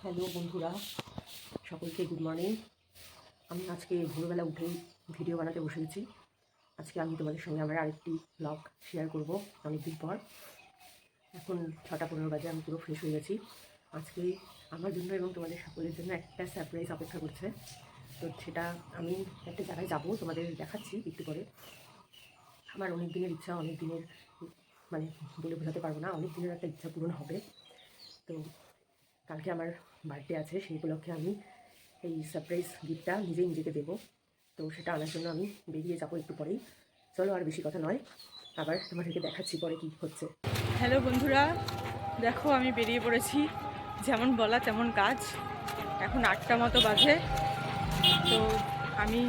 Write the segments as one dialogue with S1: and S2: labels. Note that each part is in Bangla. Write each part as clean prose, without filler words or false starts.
S1: হ্যালো বন্ধুরা, সকলকে গুড মর্নিং। আমি আজকে ভোরবেলা উঠেই ভিডিও বানাতে বসে গেছি। আজকে আমি তোমাদের সঙ্গে আমার আরেকটি ব্লগ শেয়ার করব অনেকদিন পর। এখন 6:15 বাজে, আমি পুরো ফ্রেশ হয়ে গেছি। আজকে আমার জন্য এবং তোমাদের সকলের জন্য একটা সারপ্রাইজ অপেক্ষা করছে। তো সেটা আমি একটা জায়গায় যাব, তোমাদের দেখাচ্ছি একটু পরে। আমার অনেক দিনের ইচ্ছা, অনেক দিনের মানে বলে বোঝাতে পারবো না, অনেক দিনের একটা ইচ্ছা পূরণ হবে। তো কালকে আমার বার্থডে আছে, সেই উপলক্ষে আমি এই সারপ্রাইজ গিফটটা নিজেকে দেবো। তো সেটা আনার জন্য আমি বেরিয়ে যাবো একটু পরেই। চলো, আর বেশি কথা নয়, আবার তোমাদেরকে দেখাচ্ছি পরে কী হচ্ছে।
S2: হ্যালো বন্ধুরা, দেখো আমি বেরিয়ে পড়েছি, যেমন বলা তেমন কাজ। এখন 8টা মতো বাজে। তো আমি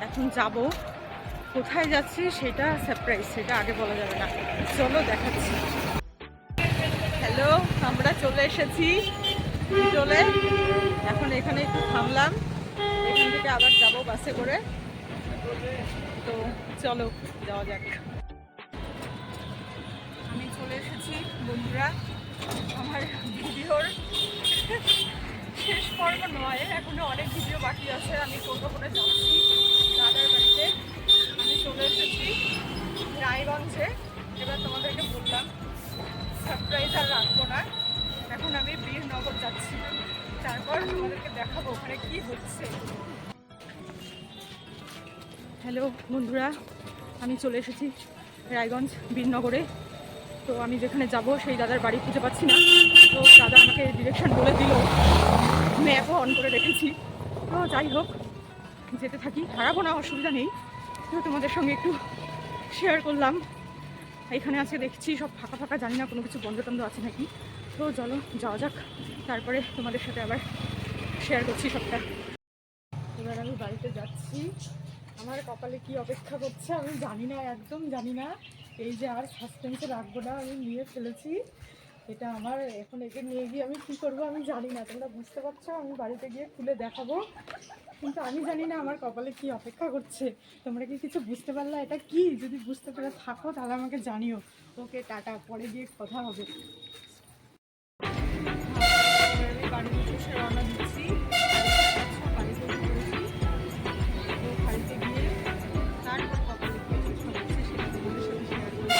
S2: এখন যাব, কোথায় যাচ্ছি সেটা সারপ্রাইজ, সেটা আগে বলা যাবে না। চলো দেখাচ্ছি। হ্যালো, আমরা চলে এসেছি চলে। এখন এখানে একটু থামলাম, এখান থেকে আবার যাব বাসে করে। তো চলো যাওয়া যাক। আমি চলে এসেছি বন্ধুরা, আমার ভিডিওর শেষ পর্ব নয়, এখনো অনেক ভিডিও বাকি আছে। আমি টোটো করে যাচ্ছি দাদার বাড়িতে। আমি চলে এসেছি রায়গঞ্জে। এবার তোমাদেরকে বললাম সারপ্রাইজ আর রাখবো না, এখন আমি বীরনগর যাচ্ছি। তারপর তোমাদেরকে দেখাবো ওখানে কি হচ্ছে। হ্যালো বন্ধুরা, আমি চলে এসেছি রায়গঞ্জ বীরনগরে। তো আমি যেখানে যাব সেই দাদার বাড়ি খুঁজে পাচ্ছি না। তো দাদা আমাকে ডিরেকশন বলে দিল, ম্যাপও অন করে রেখেছি। তো যাই হোক, যেতে থাকি, হারাবো না, অসুবিধা নেই। তো তোমাদের সঙ্গে একটু শেয়ার করলাম। এখানে আজকে দেখছি সব ফাঁকা ফাঁকা, জানি না কোনো কিছু বন্ধ টন্ধ আছে নাকি। তো চলো যাওয়া যাক, তারপরে তোমাদের সাথে আবার শেয়ার করছি সবটা। এবার আমি বাড়িতে যাচ্ছি। আমার কপালে কি অপেক্ষা করছে আমি জানি না, একদম জানি না। এই যে আর সাসপেন্সে রাখবো না, আমি নিয়ে ফেলেছি এটা আমার। এখন একে নিয়ে গিয়ে আমি কী করবো আমি জানি না। তোমরা বুঝতে পারছো, আমি বাড়িতে গিয়ে খুলে দেখাবো, কিন্তু আমি জানি না আমার কপালে কি অপেক্ষা করছে। তোমরা কি কিছু বুঝতে পারলা এটা কি? যদি বুঝতে পেরে থাকো তাহলে আমাকে জানিও। ওকে, টাটা, পরে গিয়ে কথা হবে। আমি বাড়ির উদ্দেশ্যে রওনা দিচ্ছি। বাড়িতে পড়েছি, তো বাড়িতে গিয়ে তারপর কপালে কি অপেক্ষা করছে সেটা তোমাদের সাথে শেয়ার করবো।